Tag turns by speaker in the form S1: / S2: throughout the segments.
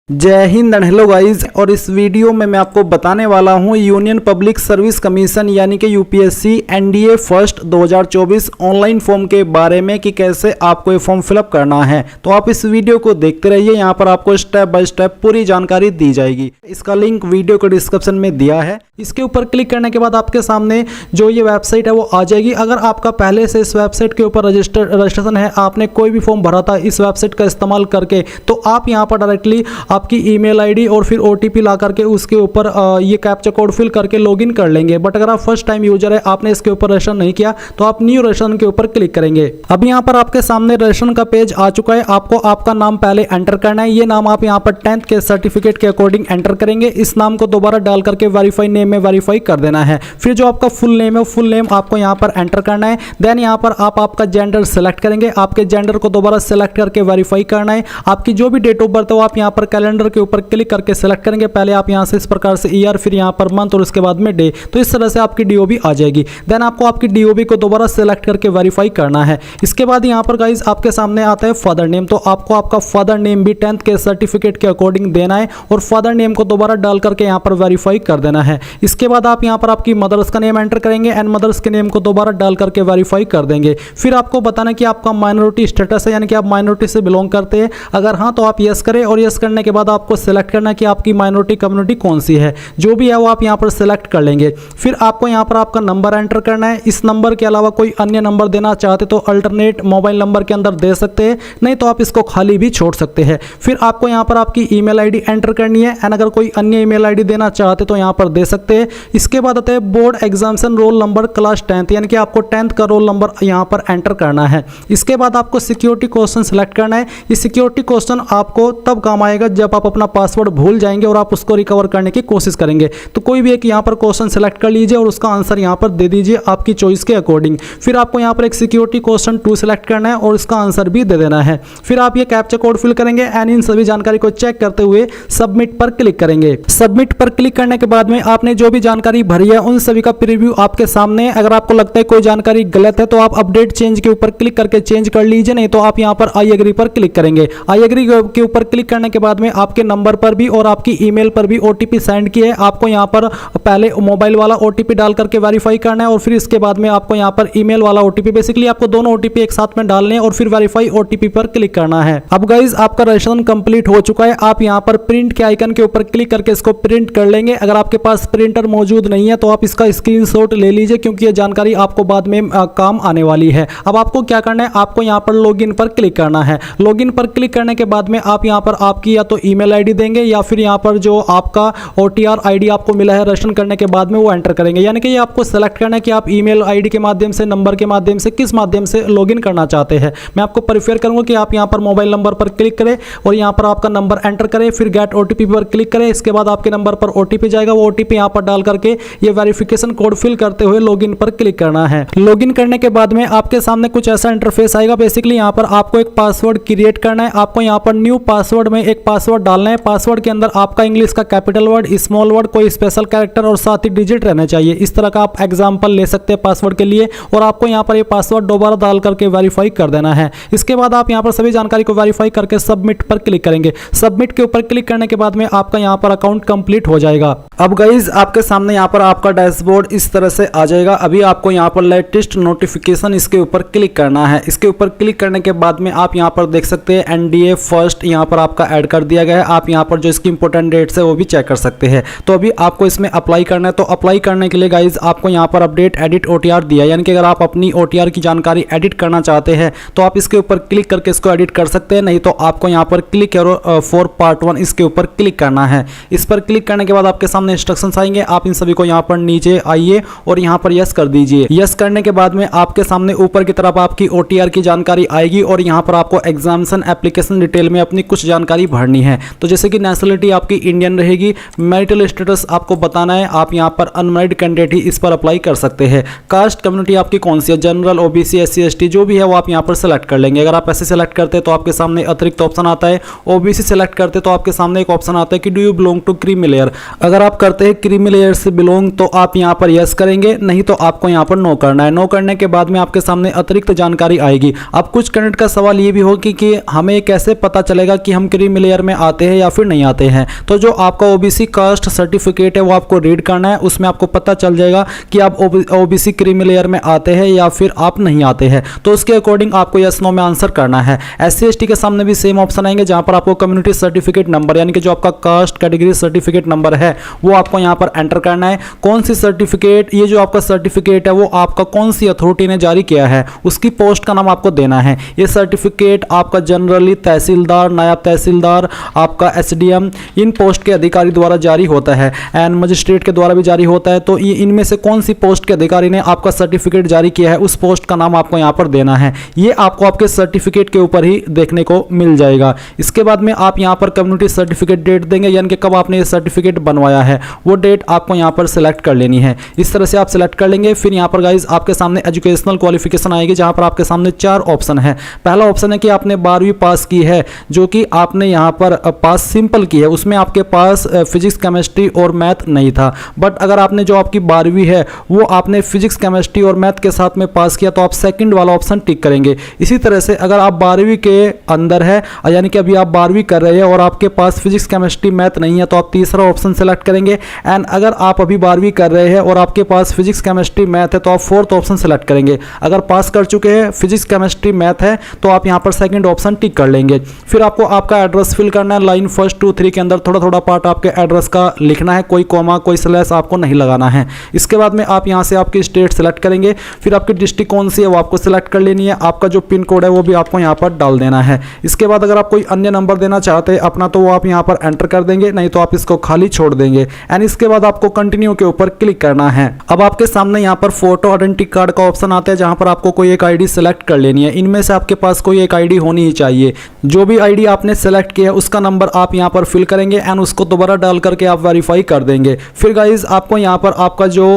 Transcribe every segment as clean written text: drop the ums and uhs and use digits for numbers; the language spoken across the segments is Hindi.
S1: जय हिंद एंड हेलो गाइज। और इस वीडियो में मैं आपको बताने वाला हूं यूनियन पब्लिक सर्विस कमीशन यानी कि UPSC NDA first 2024 online form के बारे में कि कैसे आपको ये फॉर्म फिलअप करना है। तो आप इस वीडियो को देखते रहिए, यहां पर आपको स्टेप बाय स्टेप पूरी जानकारी दी जाएगी। इसका लिंक वीडियो के डिस्क्रिप्शन में दिया है। इसके ऊपर क्लिक करने के बाद आपके सामने जो ये वेबसाइट है वो आ जाएगी। अगर आपका पहले से इस वेबसाइट के ऊपर रजिस्ट्रेशन है, आपने कोई भी फॉर्म भरा था इस वेबसाइट का इस्तेमाल करके, तो आप यहाँ पर डायरेक्टली आपकी ईमेल आईडी और फिर ओटीपी ला करके उसके ऊपर ये कैप्चा कोड फिल करके लॉगिन कर लेंगे। बट अगर आप फर्स्ट टाइम यूजर है, आपने इसके ऊपर रजिस्ट्रेशन नहीं किया, तो आप न्यू रजिस्ट्रेशन के ऊपर क्लिक करेंगे। अब यहाँ पर आपके सामने रजिस्ट्रेशन का पेज आ चुका है। आपको आपका नाम पहले एंटर करना है। ये नाम आप यहाँ पर 10th के सर्टिफिकेट के अकॉर्डिंग एंटर करेंगे। इस नाम को दोबारा डाल करके वेरीफाई नेम में वेरीफाई कर देना है। फिर जो आपका फुल नेम है, फुल नेम आपको यहाँ पर एंटर करना है। देन यहाँ पर आप आपका जेंडर सेलेक्ट करेंगे। आपके जेंडर को दोबारा सेलेक्ट करके वेरीफाई करना है। आपकी जो भी डेट ऑफ बर्थ है वो आप यहाँ पर कैलेंडर के ऊपर क्लिक करके सेलेक्ट करेंगे। पहले आप यहाँ से इस प्रकार से ईयर, फिर यहाँ पर मंथ और उसके बाद में डे। तो इस तरह से आपकी डीओबी आ जाएगी। देन आपको आपकी डीओबी को दोबारा सेलेक्ट करके वेरीफाई करना है। इसके बाद यहाँ पर गाइज आपके सामने आता है फादर नेम। तो आपको आपका फादर नेम भी 10th के सर्टिफिकेट के अकॉर्डिंग देना है और फादर नेम को दोबारा डाल करके यहाँ पर वेरीफाई कर देना है। इसके बाद आप यहाँ पर आपकी मदर्स का नेम एंटर करेंगे एंड मदर्स के नेम को दोबारा डाल करके वेरीफाई कर देंगे। फिर आपको बताना कि आपका माइनॉरिटी स्टेटस है, यानी कि आप माइनॉरिटी से बिलोंग करते हैं। अगर हाँ तो आप यस करें, और यस करने के बाद आपको सेलेक्ट करना कि आपकी माइनॉरिटी कम्युनिटी कौन सी है। जो भी है वो आप यहाँ पर सेलेक्ट कर लेंगे। फिर आपको यहाँ पर आपका नंबर एंटर करना है। इस नंबर के अलावा कोई अन्य नंबर देना चाहते तो अल्टरनेट मोबाइल नंबर के अंदर दे सकते हैं, नहीं तो आप इसको खाली भी छोड़ सकते हैं। फिर आपको यहाँ पर आपकी ईमेल आईडी एंटर करनी है एंड अगर कोई अन्य ईमेल आईडी देना चाहते तो यहाँ पर दे सकते हैं। इसके बाद आता है board examination roll number class 10th, यानी कि आपको 10th का रोल नंबर यहाँ पर एंटर करना है। इसके बाद आपको सिक्योरिटी क्वेश्चन सेलेक्ट करना है। ये सिक्योरिटी क्वेश्चन आपको तब काम आएगा जब आप अपना पासवर्ड भूल जाएंगे और आप उसको रिकवर करने की कोशिश करेंगे। तो कोई भी एक यहाँ पर क्वेश्चन सेलेक्ट कर लीजिए और उसका आंसर यहाँ पर दे दीजिए आपकी चॉइस के अकॉर्डिंग। फिर आपको यहाँ पर एक सिक्योरिटी क्वेश्चन 2 सेलेक्ट करना है और इसका आंसर भी दे देना है। फिर आप ये कैप्चा कोड फिल करेंगे एंड इन सभी जानकारी को चेक करते हुए सबमिट पर क्लिक करेंगे। सबमिट पर क्लिक करने के बाद में आपने जो भी जानकारी भरी है उन सभी का प्रीव्यू आपके सामने है। अगर आपको लगता है कोई जानकारी गलत है तो आप अपडेट चेंज के ऊपर क्लिक करके चेंज कर लीजिए, नहीं तो आप यहाँ पर आई एग्री पर क्लिक करेंगे। आई एग्री के ऊपर क्लिक करने के बाद में आपके नंबर पर भी और आपकी ईमेल पर भी ओटीपी सेंड किया है। आपको यहाँ पर पहले मोबाइल वाला ओटीपी डाल करके वेरीफाई करना है और फिर इसके बाद में आपको यहाँ पर ईमेल वाला ओटीपी, बेसिकली आपको दोनों ओटीपी एक साथ में डालने हैं और फिर वेरीफाई ओटीपी पर क्लिक करना है। अब गाइज आपका रजिस्ट्रेशन कंप्लीट हो चुका है। आप यहाँ पर प्रिंट के आइकन के ऊपर क्लिक करके इसको प्रिंट कर लेंगे। अगर आपके पास प्रिंटर मौजूद नहीं है तो आप इसका स्क्रीनशॉट ले लीजिए, क्योंकि ये जानकारी आपको बाद में काम आने वाली है। अब आपको क्या करना है, आपको यहाँ पर लॉगिन पर क्लिक करना है। लॉगिन पर क्लिक करने के बाद में आप यहाँ पर आपकी या तो ईमेल आईडी देंगे या फिर यहाँ पर जो आपका ओटीआर आईडी आपको मिला है रजिस्ट्रेशन करने के बाद में वो एंटर करेंगे। यानी कि ये आपको सेलेक्ट करना है कि आप ईमेल आईडी के माध्यम से, नंबर के माध्यम से, किस माध्यम से लॉगिन करना चाहते हैं। मैं आपको प्रेफर करूंगा कि आप यहाँ पर मोबाइल नंबर पर क्लिक करें और यहाँ पर आपका नंबर एंटर करें, फिर गेट ओटीपी पर क्लिक करें। इसके बाद आपके नंबर पर ओटीपी जाएगा, वो ओटीपी यहाँ पर डाल करके ये वेरिफिकेशन कोड फिल करते हुए लॉगिन पर क्लिक करना है। लॉगिन करने के बाद में आपके सामने कुछ ऐसा इंटरफेस आएगा। बेसिकली यहाँ पर आपको एक पासवर्ड क्रिएट करना है। आपको यहाँ पर न्यू पासवर्ड में एक पासवर्ड डालना है। पासवर्ड के अंदर आपका इंग्लिश का कैपिटल वर्ड, स्मॉल वर्ड, कोई स्पेशल कैरेक्टर और साथ ही डिजिट रहने चाहिए। इस तरह का आप एग्जाम्पल ले सकते हैं पासवर्ड के लिए और आपको यहाँ पर ये पासवर्ड दोबारा डाल करके वेरीफाई कर देना है। इसके बाद आप यहाँ पर सभी जानकारी को वेरीफाई करके सबमिट पर क्लिक करेंगे। सबमिट के ऊपर क्लिक करने के बाद में आपका यहाँ पर अकाउंट कंप्लीट हो जाएगा। अब गाइज आपके सामने यहाँ पर आपका डैशबोर्ड इस तरह से आ जाएगा। अभी आपको यहाँ पर लेटेस्ट नोटिफिकेशन इसके ऊपर क्लिक करना है। इसके ऊपर क्लिक करने के बाद में आप यहाँ पर देख सकते हैं एनडीए फर्स्ट यहाँ पर आपका ऐड कर दिया गया है। आप यहाँ पर जो इसकी इंपॉर्टेंट डेट्स है वो भी चेक कर सकते हैं। तो अभी आपको इसमें अप्लाई करना है। तो अप्लाई करने के लिए गाइज आपको यहाँ पर अपडेट एडिट ओटीआर दिया है, यानी कि अगर आप अपनी ओटीआर की जानकारी एडिट करना चाहते हैं तो आप इसके ऊपर क्लिक करके इसको एडिट कर सकते हैं, नहीं तो आपको यहाँ पर क्लिक करो फॉर पार्ट 1 इसके ऊपर क्लिक करना है। इस पर क्लिक करने के बाद आपके सामने इंस्ट्रक्शंस आएंगे। आप इन सभी को यहाँ पर नीचे आइए और यहाँ पर यस कर दीजिए। यस करने के बाद में आपके सामने ऊपर की तरफ आपकी ओटीआर की जानकारी आएगी और यहाँ पर आपको एग्जामिनेशन एप्लीकेशन डिटेल में अपनी कुछ जानकारी भरनी है। तो जैसे कि नेशनलिटी आपकी इंडियन रहेगी, मैरिटल स्टेटस आपको बताना है, आप यहाँ पर अनमैरिड कैंडिडेट ही इस पर अप्लाई कर सकते हैं। कास्ट कम्युनिटी आपकी कौन सी है, जनरल, ओबीसी, एससी, एसटी, जो भी है वो आप यहाँ पर सेलेक्ट कर लेंगे। अगर आप ऐसे सेलेक्ट करते हैं तो आपके सामने अतिरिक्त ऑप्शन आता है। ओबीसी सेलेक्ट करते तो आपके सामने एक ऑप्शन आता है कि do you belong to creamy layer. अगर आप करते हैं क्रीमी लेयर से बिलोंग तो आप यहाँ पर यस करेंगे, नहीं तो आपको यहाँ पर नो करना है। नो करने के बाद में आपके सामने अतिरिक्त जानकारी आएगी। अब कुछ कैंडिडेट का सवाल ये भी हो कि हमें कैसे पता चलेगा कि हम क्रीमी लेयर में आते हैं या फिर नहीं आते हैं। तो जो आपका ओबीसी कास्ट सर्टिफिकेट है वो आपको रीड करना है, उसमें आपको पता चल जाएगा कि आप ओबीसी क्रीमी लेयर में आते हैं या फिर आप नहीं आते हैं। तो उसके अकॉर्डिंग आपको यस नो में आंसर करना है। SC/ST के सामने भी सेम ऑप्शन आएंगे जहां पर आपको कम्युनिटी सर्टिफिकेट नंबर यानी कि जो आपका कास्ट कैटेगरी सर्टिफिकेट नंबर है वो आपको यहां पर एंटर करना है। कौन सी सर्टिफिकेट, ये जो आपका सर्टिफिकेट है वो आपका कौन सी अथॉरिटी ने जारी किया है उसकी पोस्ट का नाम आपको देना है। ये सर्टिफिकेट आपका जनरली तहसीलदार, नायब तहसीलदार, आपका SDM इन पोस्ट के अधिकारी द्वारा जारी होता है एंड मजिस्ट्रेट के द्वारा भी जारी होता है। तो ये इनमें से कौन सी पोस्ट के अधिकारी ने आपका सर्टिफिकेट जारी किया है उस पोस्ट का नाम आपको यहाँ पर देना है। ये आपको आपके सर्टिफिकेट के ऊपर ही देखने को मिल जाएगा। इसके बाद में आप यहाँ पर कम्युनिटी सर्टिफिकेट डेट देंगे यानी कि कब आपने ये सर्टिफिकेट बनवाया है वो डेट आपको यहाँ पर सिलेक्ट कर लेनी है। इस तरह से आप सिलेक्ट कर लेंगे। फिर यहाँ पर गाइज आपके सामने एजुकेशनल क्वालिफिकेशन आएगी जहाँ पर आपके सामने 4 ऑप्शन है। पहला ऑप्शन है कि आपने 12वीं पास की है, जो कि आपने यहाँ पर पास सिंपल की है, उसमें आपके पास फिजिक्स केमिस्ट्री और मैथ नहीं था। बट अगर आपने जो आपकी 12वीं है वो आपने फिजिक्स केमिस्ट्री और मैथ के साथ में पास किया तो आप सेकंड वाला ऑप्शन टिक करेंगे। इसी तरह से अगर आप 12वीं के अंदर है यानी कि अभी आप 12वीं कर रहे हैं और आपके पास फिजिक्स केमिस्ट्री मैथ नहीं है तो आप तीसरा ऑप्शन सेलेक्ट करेंगे। एंड अगर आप अभी 12वीं कर रहे हैं और आपके पास फिजिक्स केमिस्ट्री मैथ है तो आप फोर्थ ऑप्शन सेलेक्ट करेंगे। अगर पास कर चुके हैं, फिजिक्स केमिस्ट्री मैथ है तो आप यहाँ पर सेकंड ऑप्शन टिक कर लेंगे। फिर आपको आपका एड्रेस फिल करना है। लाइन 1, 2, 3 के अंदर थोड़ा थोड़ा पार्ट आपके एड्रेस का लिखना है, कोई कॉमा कोई स्लैश आपको नहीं लगाना है। इसके बाद में आप यहाँ से आपकी स्टेट सेलेक्ट करेंगे। फिर आपकी डिस्ट्रिक्ट कौन सी है वो आपको सेलेक्ट कर लेनी है। आपका जो पिन कोड है वो भी आपको यहाँ पर डाल देना है। इसके बाद अगर आप कोई अन्य नंबर देना चाहते हैं अपना तो वो आप यहाँ पर एंटर कर देंगे, नहीं तो आप इसको खाली छोड़ देंगे। एंड इसके बाद आपको कंटिन्यू के ऊपर क्लिक करना है। अब आपके सामने यहाँ पर फोटो आइडेंटिटी कार्ड का ऑप्शन आता है जहाँ पर आपको कोई एक आईडी सेलेक्ट कर लेनी है। इनमें से आपके पास कोई एक आईडी होनी ही चाहिए। जो भी आईडी आपने सेलेक्ट किया है उसका नंबर आप यहाँ पर फिल करेंगे एंड उसको दोबारा डाल करके आप वेरीफाई कर देंगे। फिर गाइज आपको यहाँ पर आपका जो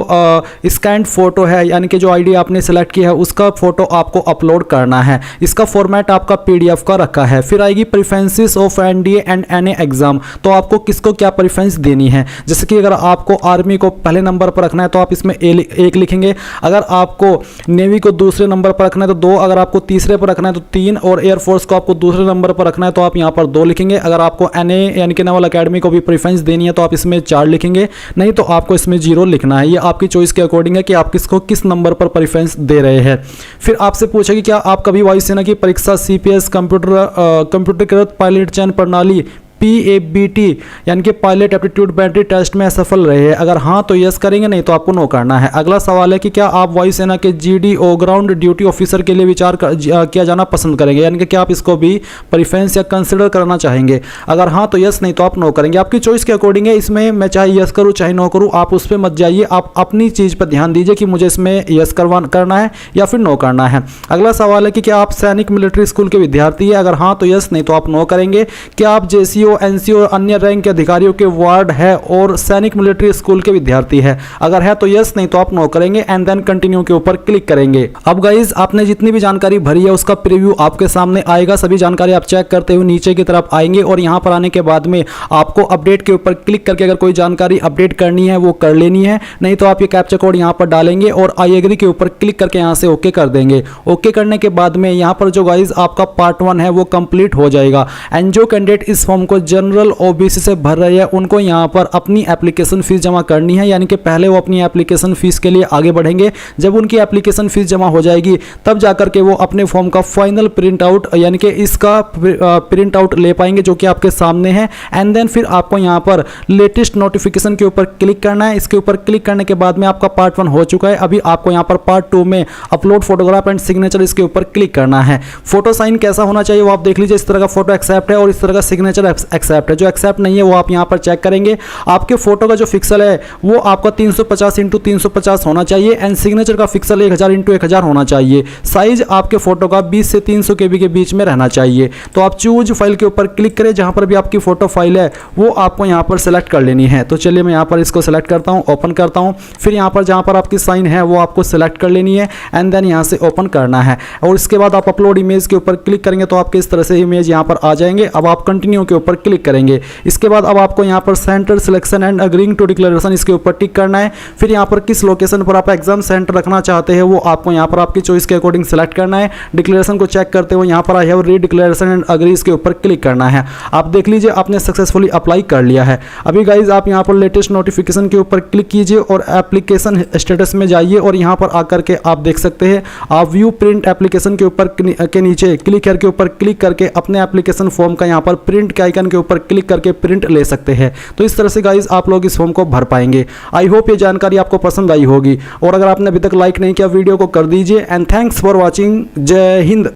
S1: स्कैन्ड फोटो है यानी कि जो आईडी आपने सेलेक्ट किया है उसका फोटो आपको अपलोड करना है। इसका फॉर्मेट आपका PDF का रखा है। फिर आएगी preferences of NDA and NA exam, तो आपको किसको क्या प्रेफरेंस देनी है। जैसे कि अगर आपको आर्मी को पहले नंबर पर रखना है तो आप इसमें 1 लिखेंगे। अगर आपको नेवी को दूसरे नंबर पर रखना है तो 2, अगर आपको तीसरे पर रखना है तो 3 और एयरफोर्स को आपको दूसरे नंबर पर रखना है तो आप यहाँ पर 2 लिखेंगे। अगर आपको NA यानी कि नेवल अकेडमी को भी प्रेफरेंस देनी है तो आप इसमें 4 लिखेंगे, नहीं तो आपको इसमें 0 लिखना है। ये आपकी चॉइस के अकॉर्डिंग है कि आप किसको किस नंबर पर प्रेफरेंस दे रहे हैं। फिर आपसे पूछा कि क्या आप कभी वायुसेना की परीक्षा CPS कंप्यूटरकृत पायलट चयन प्रणाली PABT यानी कि पायलट एप्टीट्यूड बैटरी टेस्ट में असफल रहे हैं। अगर हाँ तो यस करेंगे, नहीं तो आपको नो करना है। अगला सवाल है कि क्या आप वायुसेना के GDO ग्राउंड ड्यूटी ऑफिसर के लिए विचार किया जाना पसंद करेंगे, यानी कि क्या आप इसको भी प्रेफरेंस या कंसिडर करना चाहेंगे। अगर हाँ तो यस, नहीं तो आप नो करेंगे। आपकी चॉइस के अकॉर्डिंग है। इसमें मैं चाहे यस करूँ चाहे नो करूँ, आप उस पर मत जाइए। आप अपनी चीज़ पर ध्यान दीजिए कि मुझे इसमें यस करना है या फिर नो करना है। अगला सवाल है कि क्या आप सैनिक मिलिट्री स्कूल के विद्यार्थी है। अगर हाँ तो यस, नहीं तो आप नो करेंगे। क्या आप JCO NCO और अन्य रैंक के अधिकारियों के वार्ड है और सैनिक मिलिट्री स्कूल के विद्यार्थी है। अगर है तो यस, नहीं तो आप नो करेंगे एंड देन कंटिन्यू के ऊपर क्लिक करेंगे। अब गाइज आपने जितनी भी जानकारी भरी है उसका प्रीव्यू आपके सामने आएगा। सभी जानकारी आप चेक करते हुए नीचे की तरफ आएंगे और यहां पर आने के बाद में आपको अपडेट के ऊपर क्लिक करके अगर कोई जानकारी अपडेट करनी है वो कर लेनी है, नहीं तो आप ये कैप्चा कोड यहां पर डालेंगे और आई एग्री के ऊपर क्लिक करके यहां से ओके कर देंगे। ओके करने के बाद में यहां पर जो गाइज आपका पार्ट 1 है वो कंप्लीट हो जाएगा। एंड जो कैंडिडेट इस फॉर्म को जनरल OBC से भर रहे हैं उनको यहाँ पर अपनी एप्लीकेशन फीस जमा करनी है, यानी कि पहले वो अपनी एप्लीकेशन फीस के लिए आगे बढ़ेंगे। जब उनकी एप्लीकेशन फीस जमा हो जाएगी तब जाकर के वो अपने फॉर्म का फाइनल प्रिंट आउट यानी कि इसका प्रिंट आउट ले पाएंगे जो कि आपके सामने है। एंड देन फिर आपको यहाँ पर लेटेस्ट नोटिफिकेशन के ऊपर क्लिक करना है। इसके ऊपर क्लिक करने के बाद में आपका पार्ट 1 हो चुका है। अभी आपको यहाँ पर पार्ट 2 में अपलोड फोटोग्राफ एंड सिग्नेचर इसके ऊपर क्लिक करना है। फोटो साइन कैसा होना चाहिए वो आप देख लीजिए। इस तरह का फोटो एक्सेप्ट है और इस तरह का सिग्नेचर एक्सेप्ट है। जो एक्सेप्ट नहीं है वो आप यहाँ पर चेक करेंगे। आपके फोटो का जो पिक्सल है वो आपका 350 × 350 होना चाहिए एंड सिग्नेचर का पिक्सल 1000 × 1000 होना चाहिए। साइज आपके फोटो का 20 से 300 KB के बीच में रहना चाहिए। तो आप चूज फाइल के ऊपर क्लिक करें, जहां पर भी आपकी फोटो फाइल है वो आपको यहाँ पर सेलेक्ट कर लेनी है। तो चलिए मैं यहाँ पर इसको सेलेक्ट करता हूँ, ओपन करता हूँ। फिर यहाँ पर जहाँ पर आपकी साइन है वो आपको सेलेक्ट कर लेनी है एंड देन यहाँ से ओपन करना है। और इसके बाद आप अपलोड इमेज के ऊपर क्लिक करेंगे तो आपके इस तरह से इमेज यहाँ पर आ जाएंगे। अब आप कंटिन्यू के ऊपर ऊपर क्लिक करेंगे। इसके बाद अब आपको यहाँ पर centre selection and agreeing to declaration इसके ऊपर टिक करना है। फिर यहाँ पर किस लोकेशन पर आप एग्जाम सेंटर रखना चाहते हैं वो आपको यहाँ पर आपकी चॉइस के अकॉर्डिंग सेलेक्ट करना है। डिक्लेरेशन को चेक करते हुए यहाँ पर I have read declaration and agree इसके ऊपर क्लिक करना है। आप देख लीजिए आपने सक्सेसफुली अप्लाई कर लिया है। अभी गाइज आप यहाँ पर लेटेस्ट नोटिफिकेशन के ऊपर क्लिक कीजिए और एप्लीकेशन स्टेटस में जाइए और यहाँ पर आकर के आप देख सकते हैं आप व्यू प्रिंट एप्लीकेशन के ऊपर के नीचे क्लिक करके ऊपर क्लिक करके अपने एप्लीकेशन फॉर्म का यहाँ पर प्रिंट के आइकन के ऊपर क्लिक करके प्रिंट ले सकते हैं। तो इस तरह से गाइज आप लोग इस फॉर्म को भर पाएंगे। आई होप ये जानकारी आपको पसंद आई होगी और अगर आपने अभी तक लाइक नहीं किया वीडियो को कर दीजिए एंड थैंक्स फॉर वॉचिंग। जय हिंद।